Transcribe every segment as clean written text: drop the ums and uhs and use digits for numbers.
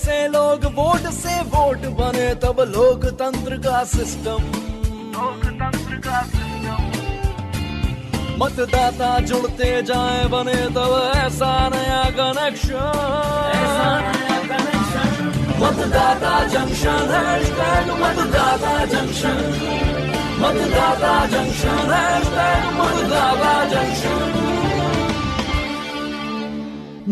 से लोग, वोट से वोट बने तब लोकतंत्र का सिस्टम। मतदाता जुड़ते जाए बने तब ऐसा नया कनेक्शन। मतदाता जंक्शन, हैशटैग मतदाता जंक्शन, मतदाता जंक्शन, हैशटैग मतदाता जंक्शन।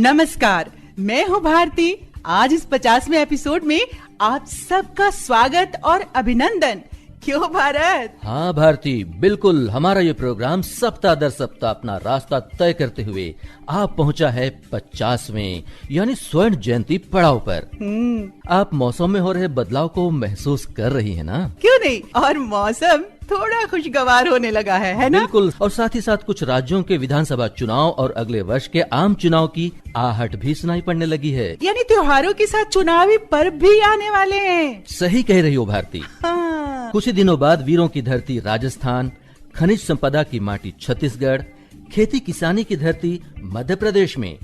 नमस्कार, मैं हूँ भारती। आज इस 50वें एपिसोड में आप सबका स्वागत और अभिनंदन। क्यों भारत? हाँ भारती, बिल्कुल। हमारा ये प्रोग्राम सप्ताह दर सप्ताह अपना रास्ता तय करते हुए आप पहुंचा है 50वें यानी स्वर्ण जयंती पड़ाव पर। आप मौसम में हो रहे बदलाव को महसूस कर रही है ना? क्यों नहीं, और मौसम थोड़ा खुशगवार होने लगा है ना? बिल्कुल। और साथ ही साथ कुछ राज्यों के विधानसभा चुनाव और अगले वर्ष के आम चुनाव की आहट भी सुनाई पड़ने लगी है। यानी त्योहारों के साथ चुनावी पर्व भी आने वाले हैं। सही कह रही हो भारती। हाँ। कुछ ही दिनों बाद वीरों की धरती राजस्थान, खनिज संपदा की माटी छत्तीसगढ़, खेती किसानी की धरती मध्य प्रदेश में,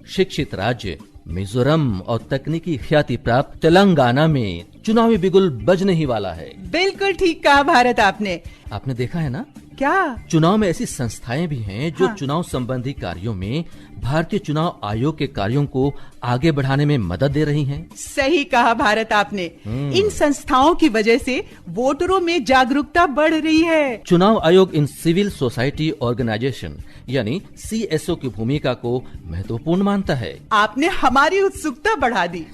शिक्षित राज्य मिजोरम और तकनीकी ख्याति प्राप्त तेलंगाना में चुनावी बिगुल बजने ही वाला है। बिल्कुल ठीक कहा भारत आपने देखा है ना? क्या? चुनाव में ऐसी संस्थाएं भी हैं जो हाँ। चुनाव संबंधी कार्यों में भारतीय चुनाव आयोग के कार्यों को आगे बढ़ाने में मदद दे रही हैं। सही कहा भारत आपने। इन संस्थाओं की वजह से वोटरों में जागरूकता बढ़ रही है। चुनाव आयोग इन सिविल सोसाइटी ऑर्गेनाइजेशन यानी CSO की भूमिका को महत्वपूर्ण मानता है। आपने हमारी उत्सुकता बढ़ा दी।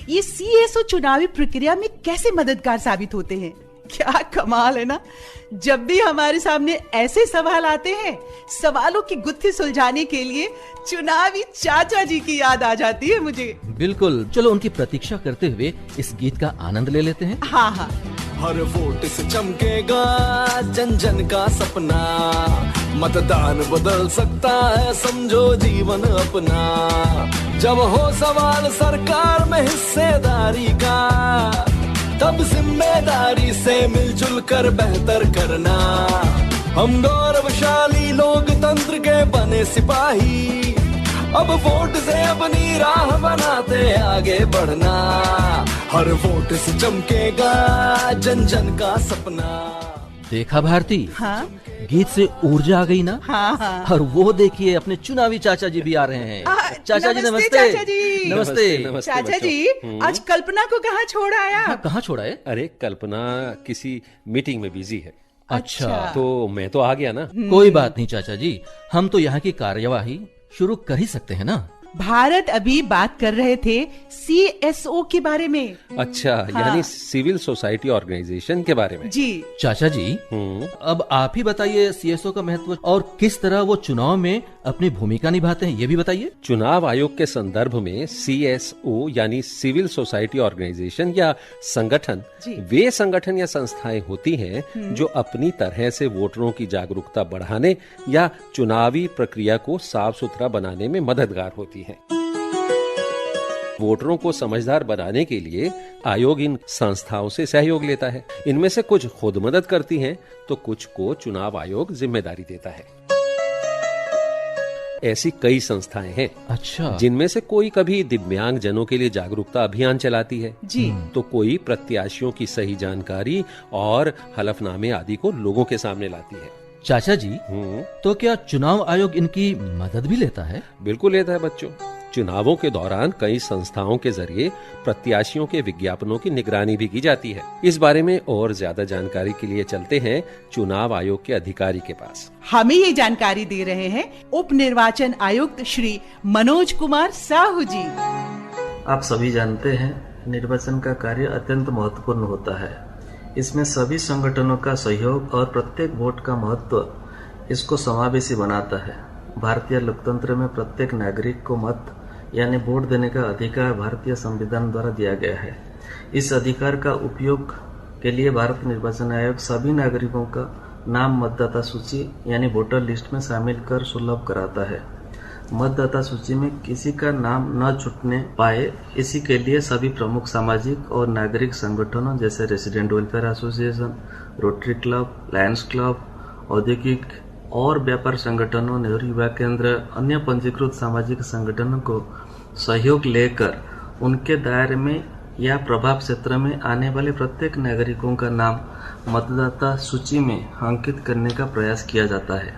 ये CSO चुनावी प्रक्रिया में कैसे मददगार साबित होते हैं? क्या कमाल है ना। जब भी हमारे सामने ऐसे सवाल आते हैं, सवालों की गुत्थी सुलझाने के लिए चुनावी चाचा जी की याद आ जाती है मुझे। बिल्कुल। चलो उनकी प्रतीक्षा करते हुए इस गीत का आनंद ले लेते हैं। हाँ हाँ। हर वोट से चमकेगा जन जन का सपना, मतदान बदल सकता है समझो जीवन अपना। जब हो सवाल सरकार में हिस्सेदारी का, तब जिम्मेदारी से मिलजुल कर बेहतर करना। हम गौरवशाली लोकतंत्र के बने सिपाही, अब वोट से अपनी राह बनाते आगे बढ़ना। हर वोट से चमकेगा जन जन का सपना। देखा भारती? हाँ? गीत से ऊर्जा आ गई ना? हाँ हाँ। और वो देखिए अपने चुनावी चाचा जी भी आ रहे हैं। चाचा जी नमस्ते। चाचा जी नमस्ते। चाचा जी, आज कल्पना को कहाँ छोड़ आया? कहाँ छोड़ा है? अरे कल्पना किसी मीटिंग में बिजी है। अच्छा। तो मैं तो आ गया ना। कोई बात नहीं चाचा जी, हम तो यहाँ की कार्यवाही शुरू कर ही सकते हैं ना। भारत अभी बात कर रहे थे CSO के बारे में। अच्छा, हाँ। यानी सिविल सोसाइटी ऑर्गेनाइजेशन के बारे में। जी चाचा जी, अब आप ही बताइए CSO का महत्व और किस तरह वो चुनाव में अपनी भूमिका निभाते हैं, ये भी बताइए। चुनाव आयोग के संदर्भ में CSO यानी सिविल सोसाइटी ऑर्गेनाइजेशन या संगठन वे संगठन या संस्थाएं होती हैं जो अपनी तरह से वोटरों की जागरूकता बढ़ाने या चुनावी प्रक्रिया को साफ सुथरा बनाने में मददगार होती है। वोटरों को समझदार बनाने के लिए आयोग इन संस्थाओं से सहयोग लेता है। इनमें से कुछ खुद मदद करती हैं, तो कुछ को चुनाव आयोग जिम्मेदारी देता है। ऐसी कई संस्थाएं हैं। अच्छा। जिनमें से कोई कभी दिव्यांग जनों के लिए जागरूकता अभियान चलाती है जी। तो कोई प्रत्याशियों की सही जानकारी और हलफनामे आदि को लोगों के सामने लाती है। चाचा जी, तो क्या चुनाव आयोग इनकी मदद भी लेता है? बिल्कुल लेता है बच्चों। चुनावों के दौरान कई संस्थाओं के जरिए प्रत्याशियों के विज्ञापनों की निगरानी भी की जाती है। इस बारे में और ज्यादा जानकारी के लिए चलते हैं चुनाव आयोग के अधिकारी के पास। हमें ये जानकारी दे रहे हैं उप निर्वाचन आयुक्त श्री मनोज कुमार साहू जी। आप सभी जानते हैं, निर्वाचन का कार्य अत्यंत महत्वपूर्ण होता है। इसमें सभी संगठनों का सहयोग और प्रत्येक वोट का महत्व इसको समावेशी बनाता है। भारतीय लोकतंत्र में प्रत्येक नागरिक को मत यानी वोट देने का अधिकार भारतीय संविधान द्वारा दिया गया है। इस अधिकार का उपयोग के लिए भारत निर्वाचन आयोग सभी नागरिकों का नाम मतदाता सूची यानी वोटर लिस्ट में शामिल कर सुलभ कराता है। मतदाता सूची में किसी का नाम न छूटने पाए, इसी के लिए सभी प्रमुख सामाजिक और नागरिक संगठनों जैसे resident welfare association, rotary club, Lions club, औद्योगिक और व्यापार संगठनों, नेहरू युवा केंद्र, अन्य पंजीकृत सामाजिक संगठनों को सहयोग लेकर उनके दायरे में या प्रभाव क्षेत्र में आने वाले प्रत्येक नागरिकों का नाम मतदाता सूची में अंकित करने का प्रयास किया जाता है।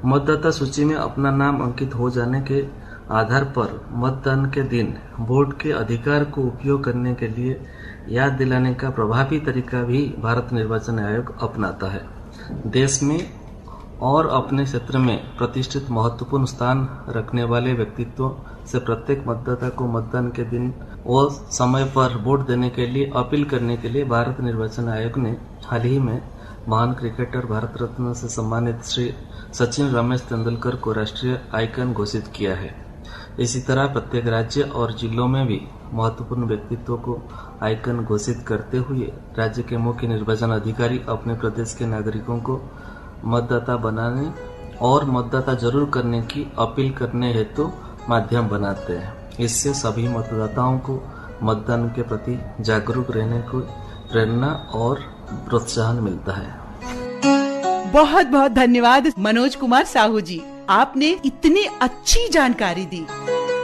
मतदाता सूची में अपना नाम अंकित हो जाने के आधार पर मतदान के दिन वोट के अधिकार को उपयोग करने के लिए याद दिलाने का प्रभावी तरीका भी भारत निर्वाचन आयोग अपनाता है। देश में और अपने क्षेत्र में प्रतिष्ठित महत्वपूर्ण स्थान रखने वाले व्यक्तित्वों से प्रत्येक मतदाता को मतदान के दिन और समय पर वोट देने के लिए अपील करने के लिए भारत निर्वाचन आयोग ने हाल ही में महान क्रिकेटर भारत रत्न से सम्मानित श्री सचिन रमेश तेंदुलकर को राष्ट्रीय आइकन घोषित किया है। इसी तरह प्रत्येक राज्य और जिलों में भी महत्वपूर्ण व्यक्तित्वों को आइकन घोषित करते हुए राज्य के मुख्य निर्वाचन अधिकारी अपने प्रदेश के नागरिकों को मतदाता बनाने और मतदाता जरूर करने की अपील करने हेतु माध्यम बनाते हैं। इससे सभी मतदाताओं को मतदान के प्रति जागरूक रहने को प्रेरणा और प्रोत्साहन मिलता है। बहुत बहुत धन्यवाद मनोज कुमार साहू जी, आपने इतनी अच्छी जानकारी दी।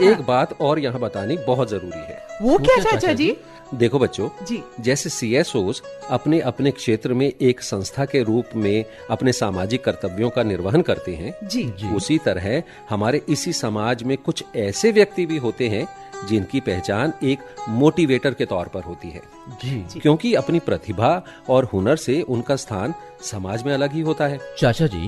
एक बात और यहाँ बतानी बहुत जरूरी है। वो क्या चाचा जी? देखो बच्चों जी, जैसे CSOs अपने अपने क्षेत्र में एक संस्था के रूप में अपने सामाजिक कर्तव्यों का निर्वहन करते हैं, जी, उसी तरह हमारे इसी समाज में कुछ ऐसे व्यक्ति भी होते हैं जिनकी पहचान एक मोटिवेटर के तौर पर होती है। जी क्योंकि अपनी प्रतिभा और हुनर से उनका स्थान समाज में अलग ही होता है। चाचा जी,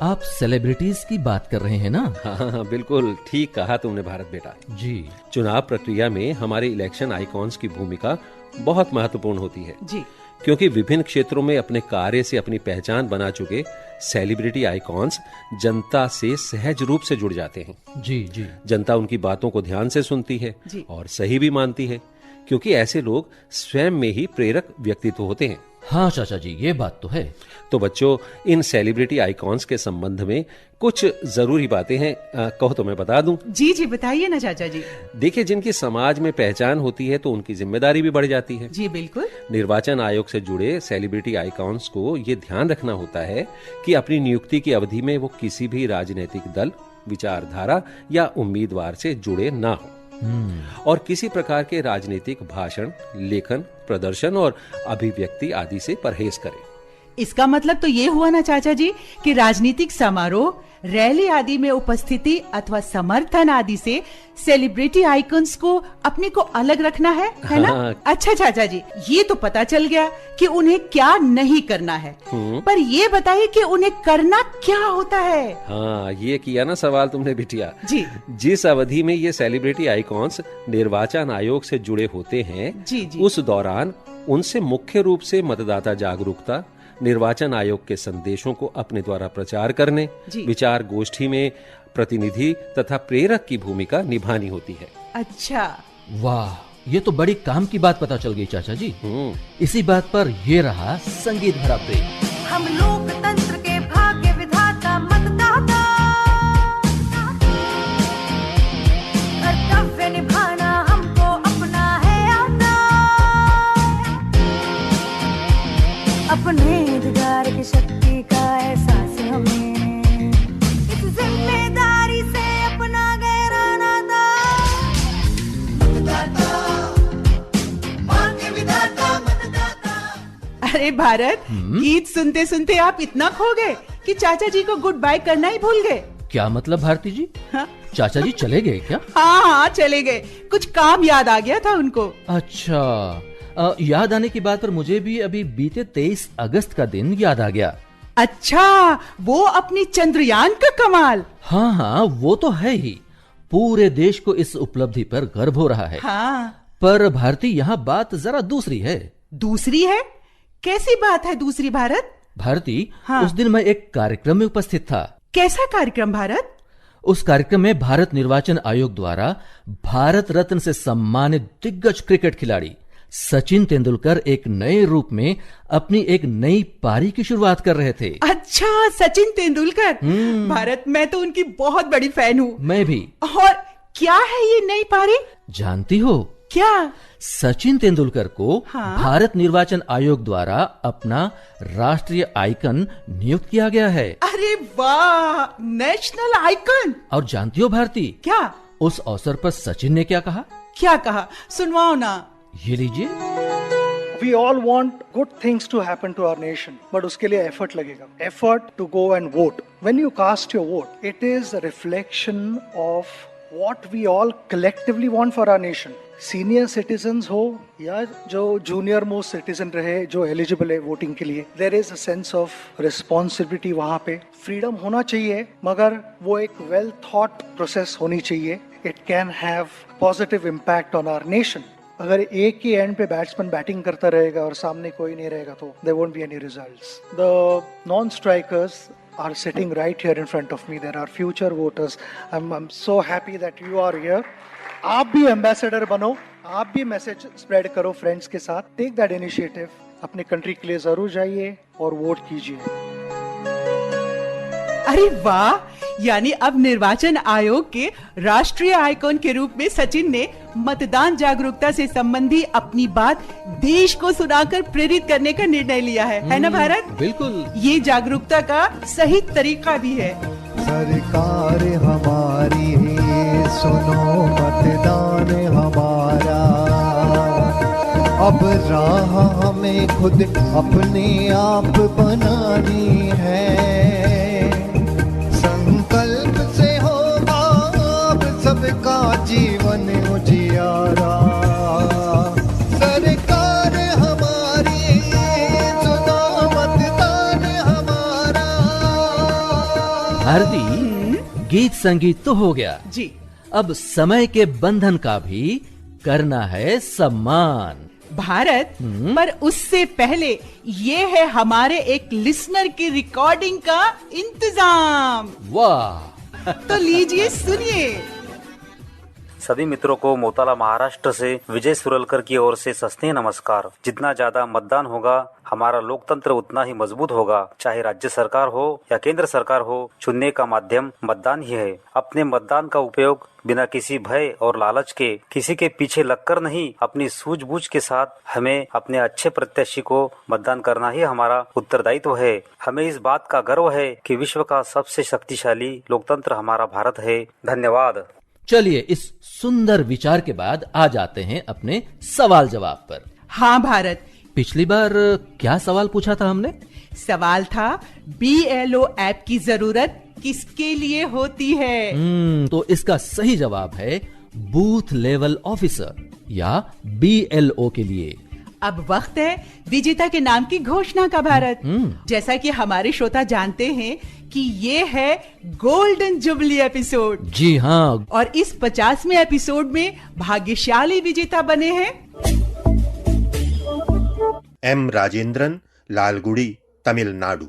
आप सेलिब्रिटीज की बात कर रहे हैं ना? हाँ, बिल्कुल ठीक कहा तुमने भारत बेटा। जी, चुनाव प्रक्रिया में हमारे इलेक्शन आइकॉन्स की भूमिका बहुत महत्वपूर्ण होती है, जी, क्योंकि विभिन्न क्षेत्रों में अपने कार्य से अपनी पहचान बना चुके सेलिब्रिटी आइकॉन्स जनता से सहज रूप से जुड़ जाते हैं। जी जी, जनता उनकी बातों को ध्यान से सुनती है जी। और सही भी मानती है, क्योंकि ऐसे लोग स्वयं में ही प्रेरक व्यक्तित्व होते हैं। हाँ चाचा जी, ये बात तो है। तो बच्चों, इन सेलिब्रिटी आइकॉन्स के संबंध में कुछ जरूरी बातें हैं, कहो तो मैं बता दूं। जी जी, बताइए ना चाचा जी। देखिए, जिनकी समाज में पहचान होती है तो उनकी जिम्मेदारी भी बढ़ जाती है। जी बिल्कुल। निर्वाचन आयोग से जुड़े सेलिब्रिटी आइकॉन्स को ये ध्यान रखना होता है कि अपनी नियुक्ति की अवधि में वो किसी भी राजनीतिक दल, विचारधारा या उम्मीदवार से जुड़े ना हो और किसी प्रकार के राजनीतिक भाषण, लेखन, प्रदर्शन और अभिव्यक्ति आदि से परहेज करें। इसका मतलब तो ये हुआ ना चाचा जी कि राजनीतिक समारोह, रैली आदि में उपस्थिति अथवा समर्थन आदि से सेलिब्रिटी आइकन्स को अपने को अलग रखना है ना? हाँ। अच्छा चाचा जी, ये तो पता चल गया कि उन्हें क्या नहीं करना है, पर ये बताइए कि उन्हें करना क्या होता है? हाँ, ये किया ना सवाल तुमने बिटिया। जी, जिस अवधि में ये सेलिब्रिटी आइकॉन्स निर्वाचन आयोग से जुड़े होते हैं, जी जी, उस दौरान उनसे मुख्य रूप से मतदाता जागरूकता, निर्वाचन आयोग के संदेशों को अपने द्वारा प्रचार करने, विचार गोष्ठी में प्रतिनिधि तथा प्रेरक की भूमिका निभानी होती है। अच्छा, वाह, ये तो बड़ी काम की बात पता चल गई चाचा जी। इसी बात पर ये रहा संगीत भरा प्रेम। हम लोकतंत्र के भाग्य विधाता मतदाता, कर्तव्य निभाना हमको अपना है आता, अपने अधिकार की शक्ति का एहसास हमें, इस जिम्मेदारी से अपना गहरा नाता, मतदाता, भाग्य विधाता मतदाता। अरे भारत, गीत सुनते सुनते आप इतना खो गए कि चाचा जी को गुड बाय करना ही भूल गए। क्या मतलब भारती जी? हाँ? चाचा जी चले गए क्या? हाँ, चले गए, कुछ काम याद आ गया था उनको। अच्छा, याद आने की बात पर मुझे भी अभी बीते 23 अगस्त का दिन याद आ गया। अच्छा, वो अपनी चंद्रयान का कमाल। हाँ हाँ, वो तो है ही। पूरे देश को इस उपलब्धि पर गर्व हो रहा है। हाँ, पर भारती, यहाँ बात जरा दूसरी है। दूसरी है? कैसी बात है दूसरी भारत? भारती, हाँ। उस दिन मैं एक कार्यक्रम में उपस्थित था। कैसा कार्यक्रम भारत? उस कार्यक्रम में भारत निर्वाचन आयोग द्वारा भारत रत्न से सम्मानित दिग्गज क्रिकेट खिलाड़ी सचिन तेंदुलकर एक नए रूप में अपनी एक नई पारी की शुरुआत कर रहे थे। अच्छा, सचिन तेंदुलकर। भारत, मैं तो उनकी बहुत बड़ी फैन हूँ। मैं भी। और क्या है ये नई पारी? जानती हो क्या? सचिन तेंदुलकर को हाँ? भारत निर्वाचन आयोग द्वारा अपना राष्ट्रीय आइकन नियुक्त किया गया है। अरे वाह, नेशनल आइकन। और जानती हो भारती, क्या? उस अवसर पर सचिन ने क्या कहा? क्या कहा, सुनवाओ ना। ये लीजिए। We all want good things to happen to our nation, but उसके लिए effort लगेगा. Effort to go and vote. When you cast your vote, it is a reflection of what we all collectively want for our nation. Senior citizens हो या जो junior most citizen रहे जो eligible है voting के लिए, there is a sense of responsibility वहाँ पे. Freedom होना चाहिए, मगर वो एक well thought process होनी चाहिए. It can have positive impact on our nation. अगर एक ही एंड पे बैट्समैन बैटिंग करता रहेगा और सामने कोई नहीं रहेगा तो there won't be any results. The non strikers are sitting right here in front of me. There are future voters. I am so happy that you are here. आप भी एम्बेसडर बनो, आप भी मैसेज स्प्रेड करो friends के साथ. Take that initiative. अपने country के लिए जरूर जाइए और वोट कीजिए. अरे वाह, यानी अब निर्वाचन आयोग के राष्ट्रीय आइकॉन के रूप में सचिन ने मतदान जागरूकता से संबंधी अपनी बात देश को सुनाकर प्रेरित करने का निर्णय लिया है ना भारत? बिल्कुल, ये जागरूकता का सही तरीका भी है. सरकार हमारी सुनो, मतदान हमारा, अब राह हमें खुद अपने आप बनानी है. संकल्प से होगा अब सबका जीवन उजियारा. सरकार हमारी सुनो, मतदान हमारा. भारती, गीत संगीत तो हो गया जी. अब समय के बंधन का भी करना है सम्मान. भारत, पर उससे पहले ये है हमारे एक लिसनर की रिकॉर्डिंग का इंतजाम. वाह. तो लीजिए, सुनिए. सभी मित्रों को मोताला महाराष्ट्र से विजय सुरलकर की ओर से सस्ते नमस्कार. जितना ज्यादा मतदान होगा हमारा लोकतंत्र उतना ही मजबूत होगा. चाहे राज्य सरकार हो या केंद्र सरकार हो, चुनने का माध्यम मतदान ही है. अपने मतदान का उपयोग बिना किसी भय और लालच के, किसी के पीछे लगकर नहीं, अपनी सूझबूझ के साथ हमें अपने अच्छे प्रत्याशी को मतदान करना ही हमारा उत्तरदायित्व है. हमें इस बात का गर्व है कि विश्व का सबसे शक्तिशाली लोकतंत्र हमारा भारत है. धन्यवाद. चलिए, इस सुंदर विचार के बाद आ जाते हैं अपने सवाल जवाब पर. हाँ भारत, पिछली बार क्या सवाल पूछा था हमने? सवाल था BLO ऐप की जरूरत किसके लिए होती है? तो इसका सही जवाब है बूथ लेवल ऑफिसर या BLO के लिए. अब वक्त है विजेता के नाम की घोषणा का भारत. जैसा कि हमारे श्रोता जानते हैं कि ये है गोल्डन जुबली एपिसोड. जी हाँ. और इस 50वें एपिसोड में भाग्यशाली विजेता बने हैं M. राजेंद्रन, लालगुड़ी, तमिलनाडु.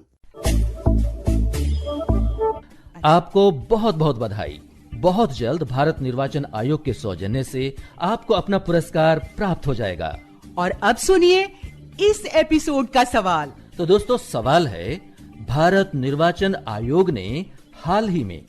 आपको बहुत बहुत बधाई. बहुत जल्द भारत निर्वाचन आयोग के सौजन्य से आपको अपना पुरस्कार प्राप्त हो जाएगा. और अब सुनिए इस एपिसोड का सवाल. तो दोस्तों, सवाल है, भारत निर्वाचन आयोग ने हाल ही में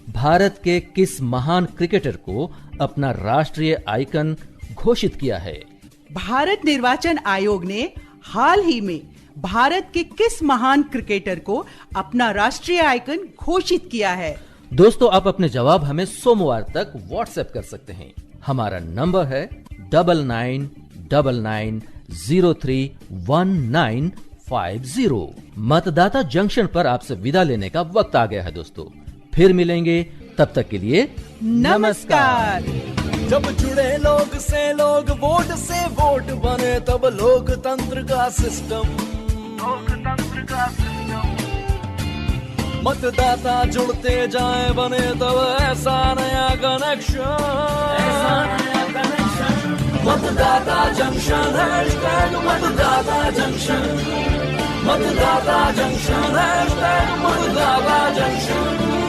भारत के किस महान क्रिकेटर को अपना राष्ट्रीय आइकन घोषित किया है? भारत निर्वाचन आयोग ने हाल ही में भारत के किस महान क्रिकेटर को अपना राष्ट्रीय आइकन घोषित किया है? दोस्तों, आप अपने जवाब हमें सोमवार तक व्हाट्सएप कर सकते हैं. हमारा नंबर है 9999031950. मतदाता जंक्शन पर आपसे विदा लेने का वक्त आ गया है दोस्तों. फिर मिलेंगे, तब तक के लिए नमस्कार. जब जुड़े लोग से लोग, वोट से वोट बने, तब लोकतंत्र का सिस्टम. मतदाता जुड़ते जाए बने, तब ऐसा नया कनेक्शन. मतदाता जंक्शन, मतदाता जंक्शन, मतदाता जंक्शन, मतदाता जंक्शन.